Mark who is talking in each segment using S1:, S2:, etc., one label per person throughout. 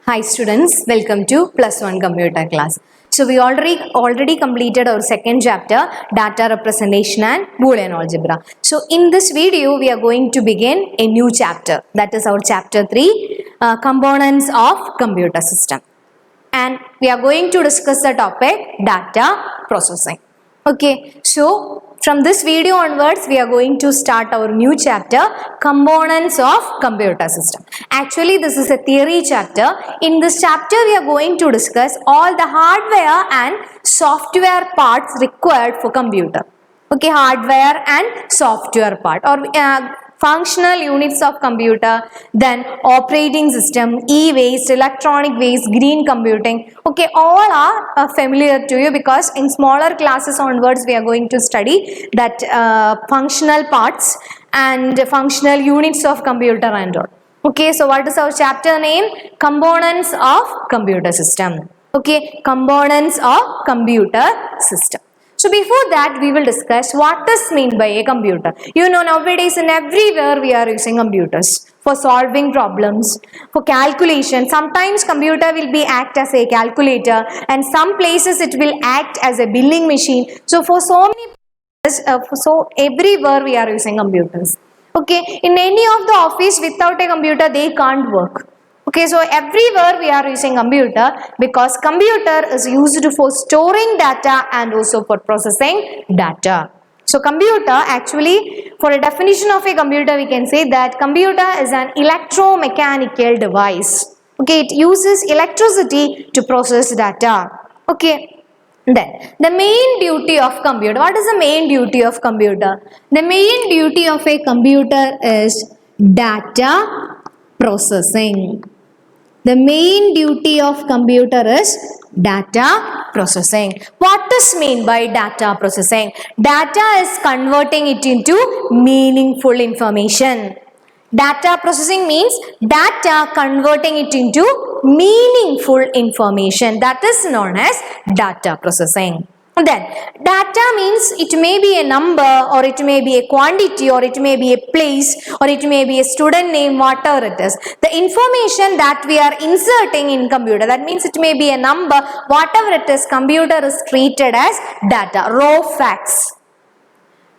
S1: Hi students, welcome to plus one computer class. So we already completed our second chapter, data representation and Boolean algebra. So in this video we are going to begin a new chapter, that is our chapter 3, components of computer system, and we are going to discuss the topic data processing. Okay, so from this video onwards we are going to start our new chapter, components of computer system. Actually this is a theory chapter. In this chapter we are going to discuss all the hardware and software parts required for computer. Okay, hardware and software part, or functional units of computer, then operating system, e-waste, electronic waste, green computing. Okay, all are familiar to you because in smaller classes onwards we are going to study that functional parts and functional units of computer and all. Okay, so what is our chapter name? Components of computer system. Okay, components of computer system. So before that we will discuss what is meant by a computer. You know, nowadays and everywhere we are using computers for solving problems, for calculation. Sometimes computer will be act as a calculator, and some places it will act as a billing machine. So for so many places, so everywhere we are using computers. Okay, in any of the office without a computer they can't work. Okay, so everywhere we are using computer because computer is used for storing data and also for processing data. So computer, actually, for a definition of a computer we can say that computer is an electromechanical device. Okay, it uses electricity to process data. Okay, then the main duty of computer. What is the main duty of computer? The main duty of a computer is data processing. The main duty of computer is data processing. What is meant by data processing? Data is converting it into meaningful information. Data processing means data converting it into meaningful information. That is known as data processing. Then data means it may be a number, or it may be a quantity, or it may be a place, or it may be a student name, whatever it is. The information that we are inserting in computer, that means it may be a number, whatever it is, computer is treated as data, raw facts.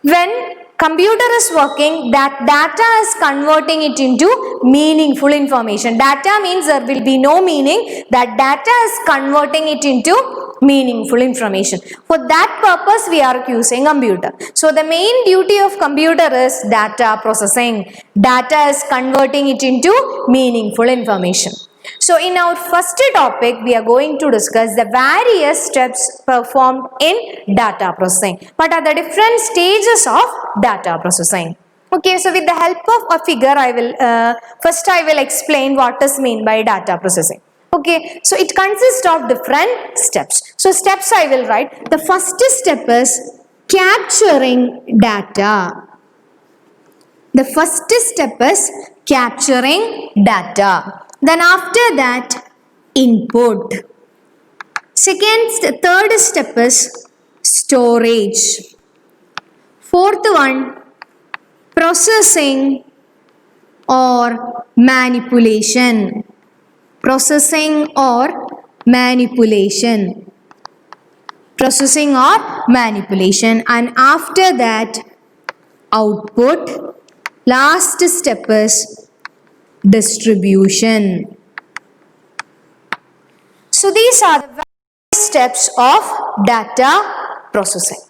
S1: When computer is working, that data is converting it into meaningful information. Data means there will be no meaning. That data is converting it into meaningful information. For that purpose we are using computer. So the main duty of computer is data processing. Data is converting it into meaningful information. So in our first topic we are going to discuss the various steps performed in data processing. What are the different stages of data processing? Okay, so with the help of a figure I will explain what is meant by data processing. Okay, so it consists of different steps. So steps I will write. The first step is capturing data. The first step is capturing data. Then after that, input. Third step is storage. Fourth one, processing or manipulation. Processing or manipulation. Processing or manipulation. And after that, output. Last step is distribution. So these are the various steps of data processing.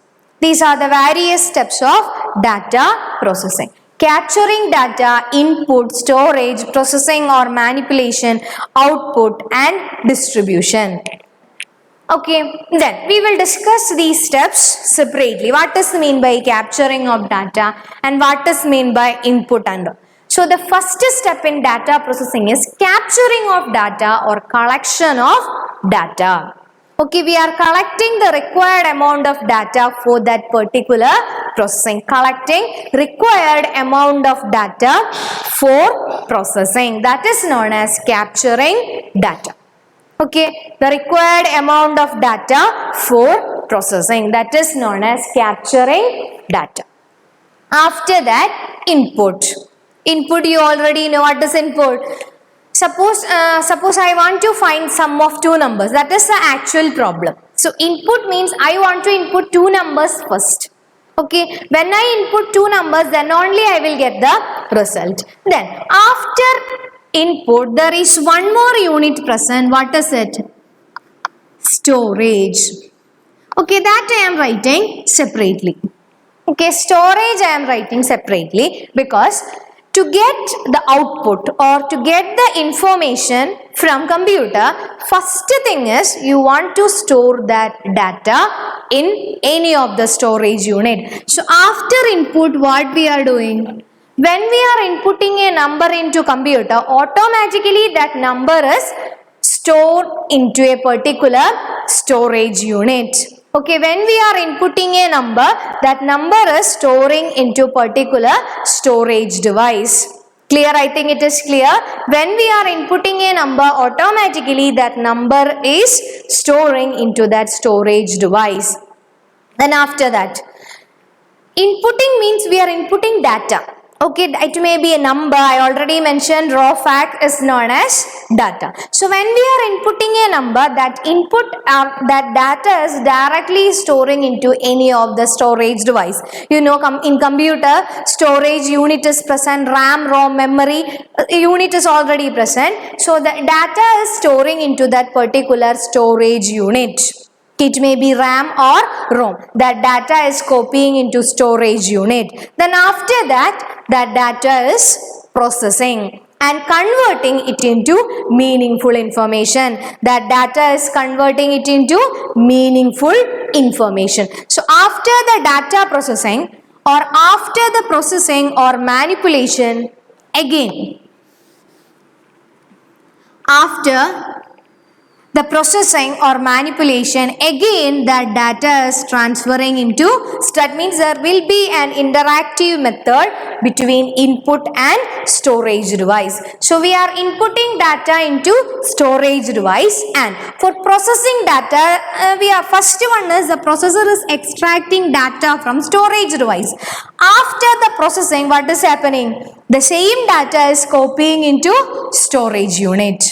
S1: These are the various steps of data processing. Capturing data, input, storage, processing or manipulation, output and distribution. Okay, then we will discuss these steps separately. What is meant by capturing of data and what is meant by input and all. So the first step in data processing is capturing of data or collection of data. Okay, we are collecting the required amount of data for that particular processing. Collecting required amount of data for processing. That is known as capturing data. Okay, the required amount of data for processing. That is known as capturing data. After that, input. Input, you already know what is input. Suppose I want to find sum of two numbers. That is the actual problem. So input means I want to input two numbers first. Okay, when I input two numbers, then only I will get the result. Then after input, there is one more unit present. What is it? Storage. Okay, that I am writing separately. Okay, storage I am writing separately because to get the output or to get the information from computer, first thing is you want to store that data in any of the storage unit. So after input, what we are doing? When we are inputting a number into computer, automatically that number is stored into a particular storage unit. Okay, when we are inputting a number, that number is storing into particular storage device. Clear? I think it is clear. When we are inputting a number, automatically that number is storing into that storage device. Then after that, inputting means we are inputting data. Okay, it may be a number. I already mentioned raw fact is known as data. So when we are inputting a number, that input that data is directly storing into any of the storage device. You know, in computer, storage unit is present, RAM, ROM, memory unit is already present. So the data is storing into that particular storage unit. It may be RAM or ROM. That data is copying into storage unit. Then after that data is processing and converting it into meaningful information. That data is converting it into meaningful information. So after the data processing or after the processing or manipulation, again, after the processing or manipulation, again that data is transferring into, that means there will be an interactive method between input and storage device. So we are inputting data into storage device, and for processing data, first one is the processor is extracting data from storage device. After the processing, what is happening? The same data is copying into storage unit.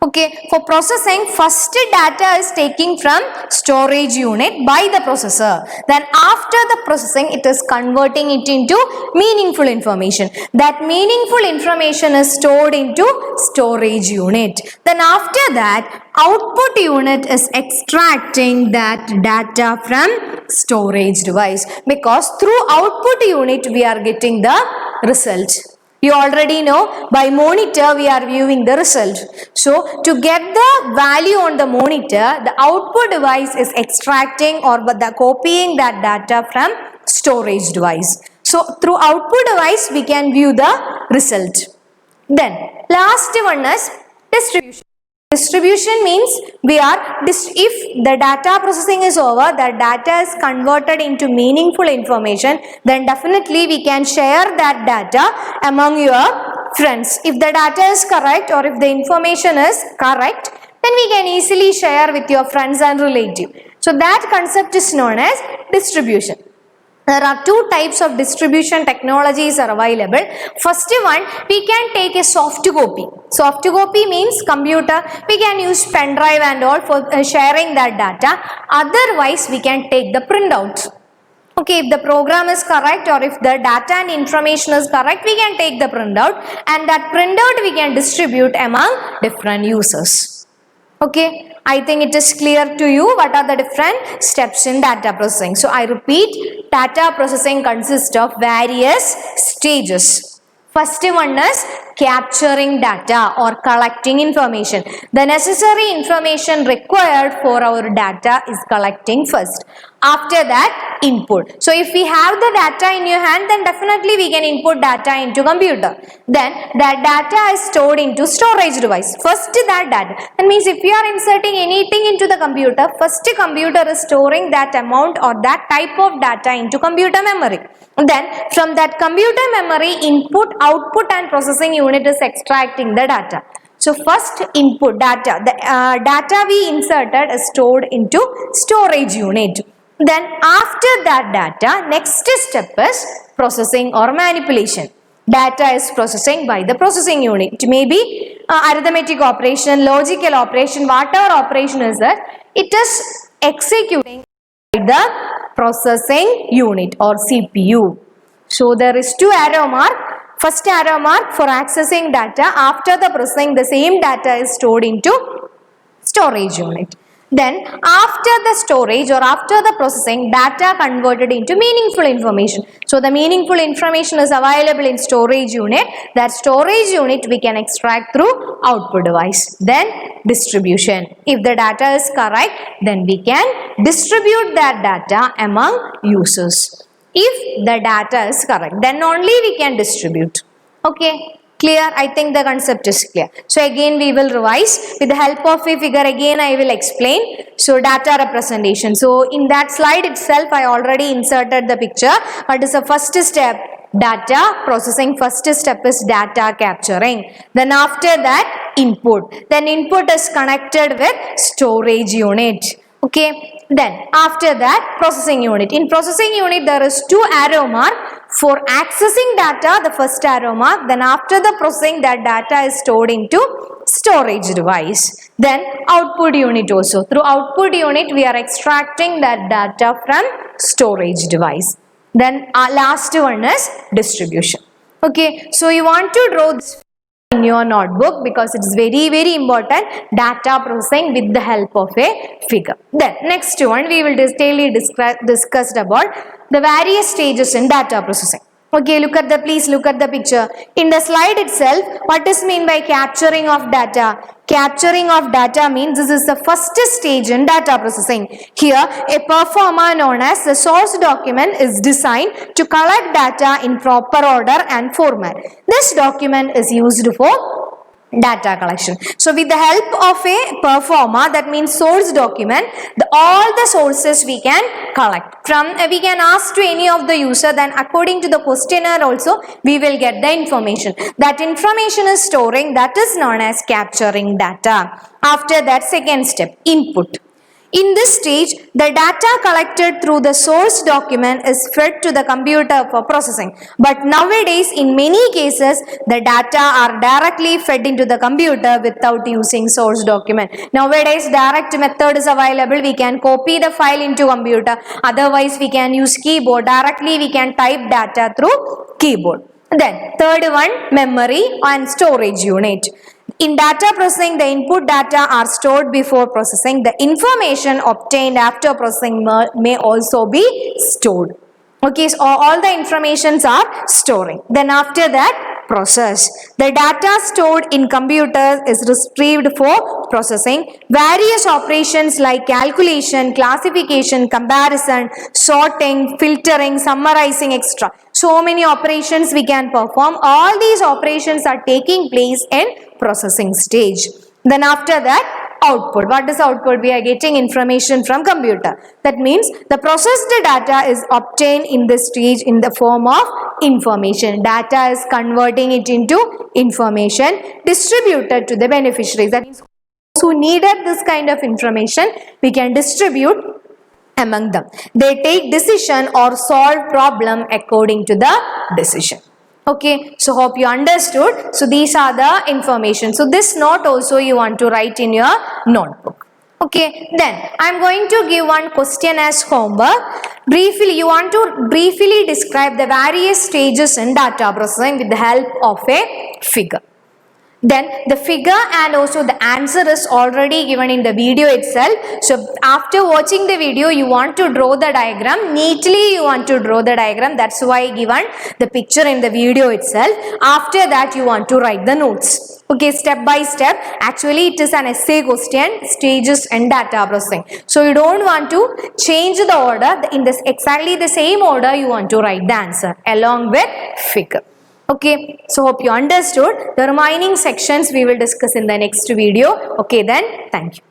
S1: Okay, for processing, first data is taking from storage unit by the processor. Then after the processing, it is converting it into meaningful information. That meaningful information is stored into storage unit. Then after that, output unit is extracting that data from storage device, because through output unit we are getting the result. You already know, by monitor we are viewing the result. So to get the value on the monitor, the output device is extracting or copying that data from storage device. So through output device we can view the result. Then last one is distribution. Distribution means if the data processing is over, the data is converted into meaningful information, then definitely we can share that data among your friends. If the data is correct or if the information is correct, then we can easily share with your friends and relatives. So that concept is known as distribution. There are two types of distribution technologies are available. First one, we can take a soft copy. Soft copy means computer, we can use pen drive and all for sharing that data. Otherwise, we can take the printout. Okay, if the program is correct or if the data and information is correct, we can take the printout, and that printout we can distribute among different users. Okay. I think it is clear to you what are the different steps in data processing. So I repeat, data processing consists of various stages. First one is capturing data or collecting information. The necessary information required for our data is collecting first. After that, input. So if we have the data in your hand, then definitely we can input data into computer. Then that data is stored into storage device. First that data. That means if you are inserting anything into the computer, first computer is storing that amount or that type of data into computer memory. Then from that computer memory, input, output and processing unit is extracting the data. So first input data, the data we inserted is stored into storage unit. Then after that data, next step is processing or manipulation. data is processing by the processing unit. It may be arithmetic operation, logical operation, whatever operation is that, it is executing by the processing unit or CPU. So there is two arrow mark. First arrow mark for accessing data. After the processing, the same data is stored into storage unit. Then after the storage or after the processing, data converted into meaningful information. So the meaningful information is available in storage unit. That storage unit we can extract through output device. Then distribution. If the data is correct, then we can distribute that data among users. If the data is correct, then only we can distribute. Okay. Clear? I think the concept is clear. So again we will revise with the help of a figure. Again I will explain. So data representation. So in that slide itself I already inserted the picture. What is the first step? Data processing. First step is data capturing. Then after that input. Then input is connected with storage unit. Okay. Then after that processing unit. In processing unit there is two arrow mark. For accessing data, the first arrow mark. Then after the processing, that data is stored into storage device. Then output unit also. Through output unit we are extracting that data from storage device. Then our last one is distribution. Okay. So you want to draw this in your notebook because it is very important, data processing with the help of a figure. Then next one we will discuss about the various stages in data processing. Okay, please look at the picture. In the slide itself, what is mean by capturing of data? Capturing of data means this is the first stage in data processing. Here, a performer known as the source document is designed to collect data in proper order and format. This document is used for data collection. So with the help of a performer, that means source document, all the sources we can collect from. We can ask to any of the user, then according to the questionnaire also we will get the information. That information is storing, that is known as capturing data. After that, second step, input. In this stage, the data collected through the source document is fed to the computer for processing. But nowadays, in many cases, the data are directly fed into the computer without using source document. Nowadays, direct method is available. We can copy the file into computer. Otherwise, we can use keyboard. Directly, we can type data through keyboard. Then, third one, memory and storage unit. In data processing, the input data are stored before processing. The information obtained after processing may also be stored. Okay, so all the informations are storing. Then after that, process. The data stored in computers is retrieved for processing. Various operations like calculation, classification, comparison, sorting, filtering, summarizing, etc. So many operations we can perform. All these operations are taking place in processing stage. Then after that, output. What is output? We are getting information from computer. That means the processed data is obtained in this stage in the form of information. Data is converting it into information distributed to the beneficiaries. That means who needed this kind of information, we can distribute among them. They take decision or solve problem according to the decision. Okay, so hope you understood. So these are the information. So this note also you want to write in your notebook. Okay, then I am going to give one question as homework. Briefly, you want to briefly describe the various stages in data processing with the help of a figure. Then the figure and also the answer is already given in the video itself. So after watching the video, you want to draw the diagram. Neatly you want to draw the diagram. That's why given the picture in the video itself. After that you want to write the notes. Okay, step by step. Actually it is an essay question, stages and data processing. So you don't want to change the order. In this exactly the same order you want to write the answer along with figure. Okay, so hope you understood. The remaining sections we will discuss in the next video. Okay then, thank you.